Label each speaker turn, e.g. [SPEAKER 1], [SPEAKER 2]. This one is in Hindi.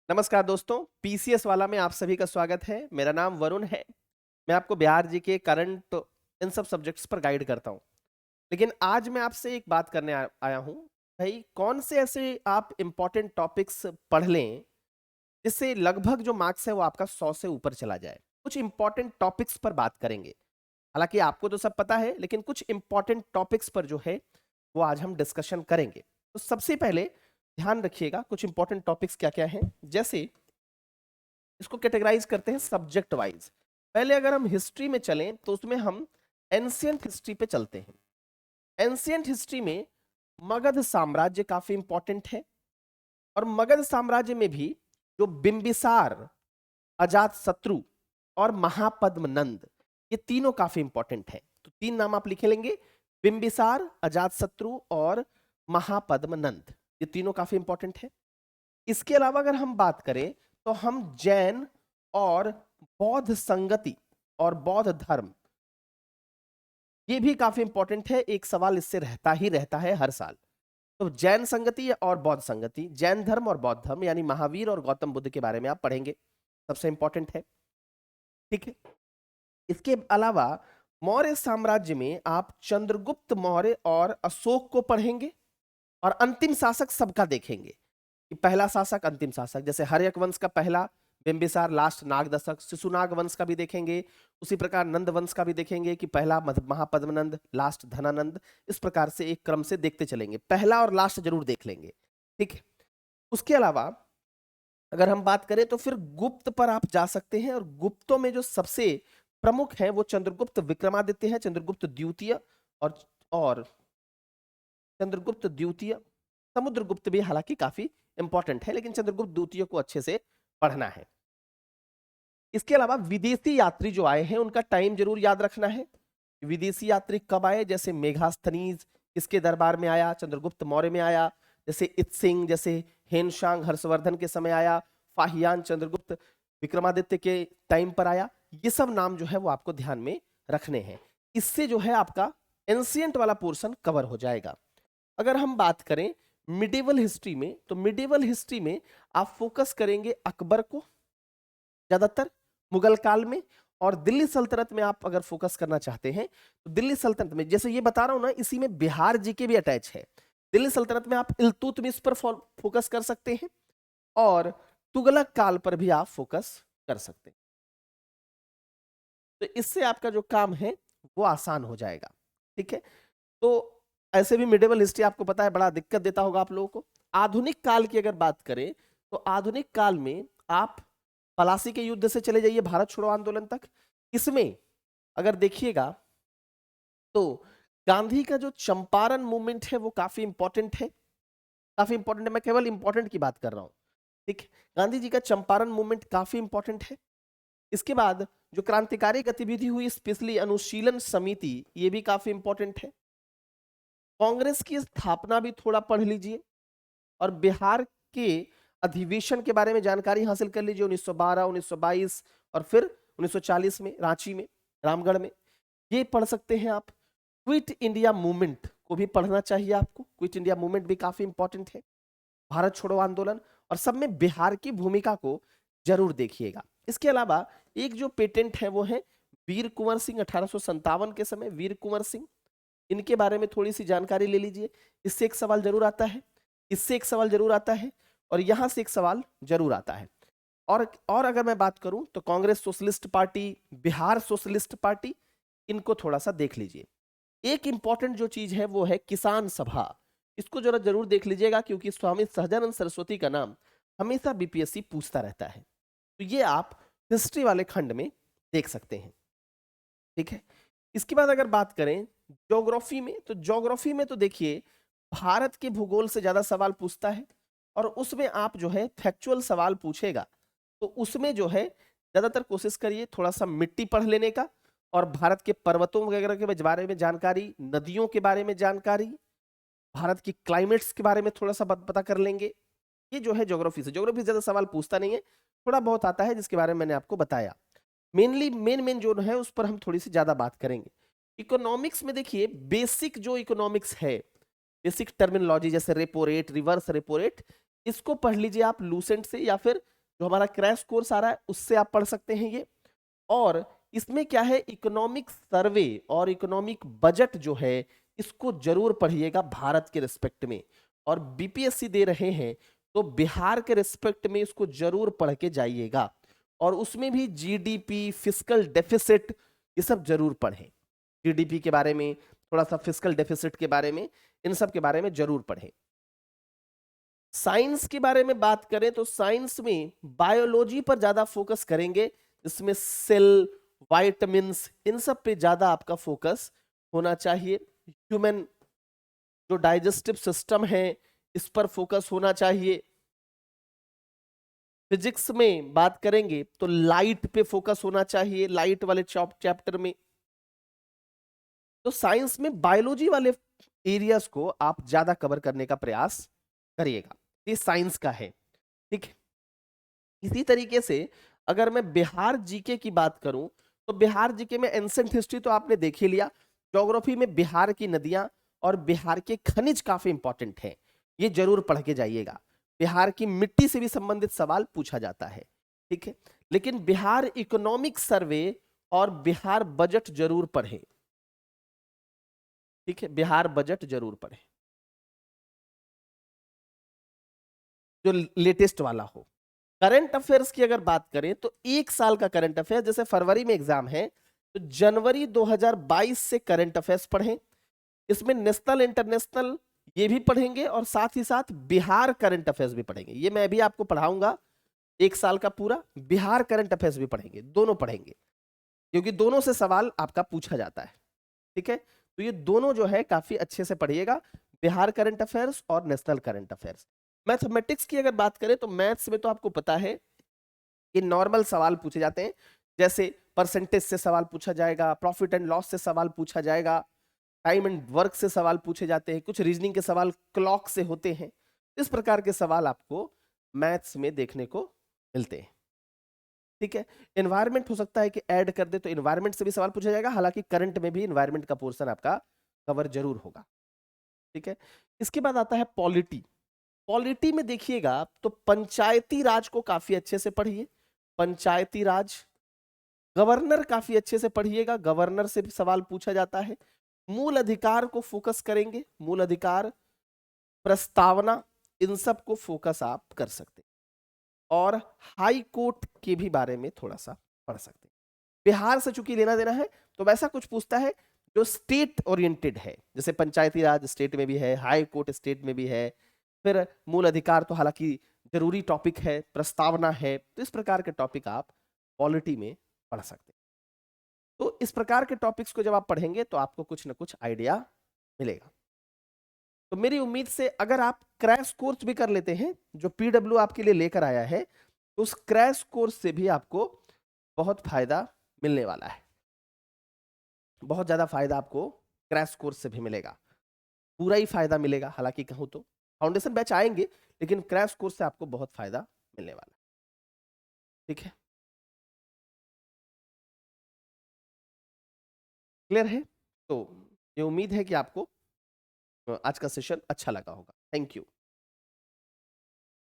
[SPEAKER 1] नमस्कार दोस्तों, पीसीएस वाला में आप सभी का स्वागत है। मेरा नाम वरुण है। मैं आपको बिहार जी के करंट इन सब सब्जेक्ट्स पर गाइड करता हूँ। लेकिन आज मैं आपसे एक बात करने आया हूँ। भाई कौन से ऐसे आप इम्पोर्टेंट टॉपिक्स पढ़ लें जिससे लगभग जो मार्क्स है वो आपका 100 से ऊपर चला जाए। कुछ इंपॉर्टेंट टॉपिक्स पर बात करेंगे। हालांकि आपको तो सब पता है, लेकिन कुछ इंपॉर्टेंट टॉपिक्स पर जो है वो आज हम डिस्कशन करेंगे। तो सबसे पहले ध्यान रखिएगा कुछ इंपॉर्टेंट टॉपिक्स क्या क्या हैं। जैसे इसको कैटेगराइज करते हैं सब्जेक्ट वाइज। पहले अगर हम हिस्ट्री में चलें तो उसमें हम एंशियंट हिस्ट्री पे चलते हैं। एंशियंट हिस्ट्री में मगध साम्राज्य काफी इंपॉर्टेंट है। और मगध साम्राज्य में भी जो बिंबिसार, अजात शत्रु और महापद्म नंद, ये तीनों काफी इंपॉर्टेंट है। तो तीन नाम आप लिखे लेंगे, बिंबिसार, अजात शत्रु और महापद्म नंद। ये तीनों काफी इंपॉर्टेंट है। इसके अलावा अगर हम बात करें तो हम जैन और बौद्ध संगति और बौद्ध धर्म, ये भी काफी इंपॉर्टेंट है। एक सवाल इससे रहता है हर साल। तो जैन संगति और बौद्ध संगति, जैन धर्म और बौद्ध धर्म, यानी महावीर और गौतम बुद्ध के बारे में आप पढ़ेंगे, सबसे इंपॉर्टेंट है। ठीक है। इसके अलावा मौर्य साम्राज्य में आप चंद्रगुप्त मौर्य और अशोक को पढ़ेंगे। और अंतिम शासक सबका देखेंगे कि पहला शासक, अंतिम शासक, जैसे हर्यक वंश का पहला बिंबिसार, लास्ट नागदशक, शिशुनाग वंश का भी देखेंगे। उसी प्रकार नंद वंश का भी देखेंगे कि पहला महापद्मनंद, लास्ट धनानंद। इस प्रकार से एक क्रम से देखते चलेंगे, पहला और लास्ट जरूर देख लेंगे। ठीक है। उसके अलावा अगर हम बात करें तो फिर गुप्त पर आप जा सकते हैं। और गुप्तों में जो सबसे प्रमुख है वो चंद्रगुप्त विक्रमादित्य है, चंद्रगुप्त द्वितीय और चंद्रगुप्त द्वितीय। समुद्रगुप्त भी हालांकि काफी इंपॉर्टेंट है, लेकिन चंद्रगुप्त द्वितीय को अच्छे से पढ़ना है। इसके अलावा विदेशी यात्री जो आए हैं उनका टाइम जरूर याद रखना है। विदेशी यात्री कब आए, जैसे मेघास्थनीज किसके दरबार में आया, चंद्रगुप्त मौर्य में आया। जैसे इत्सिंग, जैसे हेनशांग हर्षवर्धन के समय आया। फाहियान चंद्रगुप्त विक्रमादित्य के टाइम पर आया। ये सब नाम जो है वो आपको ध्यान में रखने हैं। इससे जो है आपका एंशियंट वाला पोर्शन कवर हो जाएगा। अगर हम बात करें मिडिवल हिस्ट्री में, तो मिडिवल हिस्ट्री में आप फोकस करेंगे अकबर को ज्यादातर, मुगल काल में। और दिल्ली सल्तनत में आप अगर फोकस करना चाहते हैं तो दिल्ली सल्तनत में, जैसे ये बता रहा हूं ना, इसी में बिहार जीके भी अटैच है। दिल्ली सल्तनत में आप इल्तुतमिश पर फोकस कर सकते हैं और तुगलक काल पर भी आप फोकस कर सकते हैं। तो इससे आपका जो काम है वो आसान हो जाएगा। ठीक है। तो ऐसे भी मिडिवल हिस्ट्री आपको पता है बड़ा दिक्कत देता होगा आप लोगों को। आधुनिक काल की अगर बात करें तो आधुनिक काल में आप पलासी के युद्ध से चले जाइए भारत छोड़ो आंदोलन तक। इसमें अगर देखिएगा तो गांधी का जो चंपारण मूवमेंट है वो काफी इंपॉर्टेंट है। काफी इंपॉर्टेंट है, मैं केवल इंपॉर्टेंट की बात कर रहा हूं। ठीक है। गांधी जी का चंपारण मूवमेंट काफी इंपॉर्टेंट है। इसके बाद जो क्रांतिकारी गतिविधि हुई, स्पेशली अनुशीलन समिति, ये भी काफी इंपॉर्टेंट है। कांग्रेस की स्थापना भी थोड़ा पढ़ लीजिए। और बिहार के अधिवेशन के बारे में जानकारी हासिल कर लीजिए, 1912, 1922 और फिर 1940 में रांची में, रामगढ़ में। ये पढ़ सकते हैं आप। क्विट इंडिया मूवमेंट को भी पढ़ना चाहिए आपको। क्विट इंडिया मूवमेंट भी काफी इंपॉर्टेंट है, भारत छोड़ो आंदोलन, और सब में बिहार की भूमिका को जरूर देखिएगा। इसके अलावा एक जो पेटेंट है वो है वीर कुंवर सिंह, 1857 के समय वीर कुंवर सिंह, इनके बारे में थोड़ी सी जानकारी ले लीजिए। इससे एक सवाल जरूर आता है, इससे एक सवाल जरूर आता है, और यहां से एक सवाल जरूर आता है। और अगर मैं बात करूं तो Congress socialist party, Bihar socialist party, इनको थोड़ा सा देख लीजिए। एक इंपॉर्टेंट जो चीज है वो है किसान सभा। इसको जरा जरूर देख लीजिएगा, क्योंकि स्वामी सहजानंद सरस्वती का नाम हमेशा बीपीएससी पूछता रहता है। तो ये आप हिस्ट्री वाले खंड में देख सकते हैं। ठीक है। इसके बाद अगर बात करें ज्योग्राफी में, तो ज्योग्राफी में तो देखिए भारत के भूगोल से ज्यादा सवाल पूछता है। और उसमें आप जो है फैक्चुअल सवाल पूछेगा तो उसमें जो है ज्यादातर कोशिश करिए थोड़ा सा मिट्टी पढ़ लेने का, और भारत के पर्वतों वगैरह के बारे में जानकारी, नदियों के बारे में जानकारी, भारत की क्लाइमेट्स के बारे में थोड़ा सा पता कर लेंगे। ये जो है ज्योग्राफी से, ज्योग्राफी ज्यादा सवाल पूछता नहीं है, थोड़ा बहुत आता है जिसके बारे में मैंने आपको बताया। मेनली मेन जो है उस पर हम थोड़ी सी ज्यादा बात करेंगे। इकोनॉमिक्स में देखिए बेसिक जो इकोनॉमिक्स है, बेसिक टर्मिनोलॉजी, जैसे repo rate, reverse repo rate, इसको पढ़ लीजिए आप लूसेंट से, या फिर जो हमारा क्रैश कोर्स आ रहा है उससे आप पढ़ सकते हैं ये। और इसमें क्या है, इकोनॉमिक सर्वे और इकोनॉमिक बजट जो है इसको जरूर पढ़िएगा भारत के रिस्पेक्ट में। और बीपीएससी दे रहे हैं तो बिहार के रिस्पेक्ट में इसको जरूर पढ़ के जाइएगा। और उसमें भी जीडीपी, फिस्कल डेफिसिट, ये सब जरूर पढ़ें। जीडीपी के बारे में थोड़ा सा, फिस्कल डेफिसिट के बारे में, इन सब के बारे में जरूर पढ़ें। साइंस के बारे में बात करें तो साइंस में बायोलॉजी पर ज्यादा फोकस करेंगे, इसमें सेल, वाइटामिन्स, इन सब पे ज्यादा आपका फोकस होना चाहिए। ह्यूमन जो डाइजेस्टिव सिस्टम है इस पर फोकस होना चाहिए। फिजिक्स में बात करेंगे तो लाइट पे फोकस होना चाहिए, लाइट वाले चैप्टर में। तो साइंस में बायोलॉजी वाले एरियाज को आप ज्यादा कवर करने का प्रयास करिएगा, ये साइंस का है, ठीक है। इसी तरीके से अगर मैं बिहार जीके की बात करूं तो बिहार जीके में एंसेंट हिस्ट्री तो आपने देख ही लिया। ज्योग्राफी में बिहार की नदियां और बिहार के खनिज काफी इंपॉर्टेंट हैं, ये जरूर पढ़ के जाइएगा। बिहार की मिट्टी से भी संबंधित सवाल पूछा जाता है, ठीक है। लेकिन बिहार इकोनॉमिक सर्वे और बिहार बजट जरूर पढ़ें, ठीक है, बिहार बजट जरूर पढ़ें जो लेटेस्ट वाला हो। करंट अफेयर्स की अगर बात करें तो एक साल का करंट अफेयर, जैसे फरवरी में एग्जाम है तो जनवरी 2022 से करंट अफेयर्स पढ़ें। इसमें नेशनल, इंटरनेशनल ये भी पढ़ेंगे और साथ ही साथ बिहार करंट अफेयर्स भी पढ़ेंगे। ये मैं भी आपको पढ़ाऊंगा एक साल का पूरा। बिहार करंट अफेयर्स भी पढ़ेंगे, दोनों पढ़ेंगे, क्योंकि दोनों से सवाल आपका पूछा जाता है, ठीक है। तो ये दोनों जो है काफी अच्छे से पढ़िएगा, बिहार करंट अफेयर्स और नेशनल करंट अफेयर्स। मैथमेटिक्स की अगर बात करें तो मैथ्स में तो आपको पता है कि नॉर्मल सवाल पूछे जाते हैं, जैसे परसेंटेज से सवाल पूछा जाएगा, प्रॉफिट एंड लॉस से सवाल पूछा जाएगा, टाइम एंड वर्क से सवाल पूछे जाते हैं, कुछ रीजनिंग के सवाल क्लॉक से होते हैं। इस प्रकार के सवाल आपको मैथ्स में देखने को मिलते हैं, ठीक है। एनवायरमेंट हो सकता है कि ऐड कर दे तो एनवायरमेंट से भी सवाल पूछा जाएगा, हालांकि करंट में भी एनवायरमेंट का पोर्शन आपका कवर जरूर होगा, ठीक है। इसके बाद आता है पॉलिटी। पॉलिटी में देखिएगा तो पंचायती राज को काफी अच्छे से पढ़िए, पंचायती राज। गवर्नर काफी अच्छे से पढ़िएगा, गवर्नर से भी सवाल पूछा जाता है। मूल अधिकार को फोकस करेंगे, मूल अधिकार, प्रस्तावना, इन सब को फोकस आप कर सकते हैं। और हाई कोर्ट के भी बारे में थोड़ा सा पढ़ सकते हैं। बिहार से चूंकि लेना देना है तो वैसा कुछ पूछता है जो स्टेट ओरिएंटेड है, जैसे पंचायती राज स्टेट में भी है, हाई कोर्ट स्टेट में भी है, फिर मूल अधिकार तो हालांकि जरूरी टॉपिक है, प्रस्तावना है, तो इस प्रकार के टॉपिक आप पॉलिटी में पढ़ सकते हैं। तो इस प्रकार के टॉपिक्स को जब आप पढ़ेंगे तो आपको कुछ ना कुछ आइडिया मिलेगा। तो मेरी उम्मीद से अगर आप क्रैश कोर्स भी कर लेते हैं जो पीडब्ल्यू आपके लिए लेकर आया है, तो उस क्रैश कोर्स से भी आपको बहुत फायदा मिलने वाला है, बहुत ज्यादा फायदा आपको क्रैश कोर्स से भी मिलेगा, पूरा ही फायदा मिलेगा। हालांकि कहूं तो फाउंडेशन बैच आएंगे, लेकिन क्रैश कोर्स से आपको बहुत फायदा मिलने वाला है, ठीक है। क्लियर है? तो ये उम्मीद है कि आपको आज का सेशन अच्छा लगा होगा। Thank you.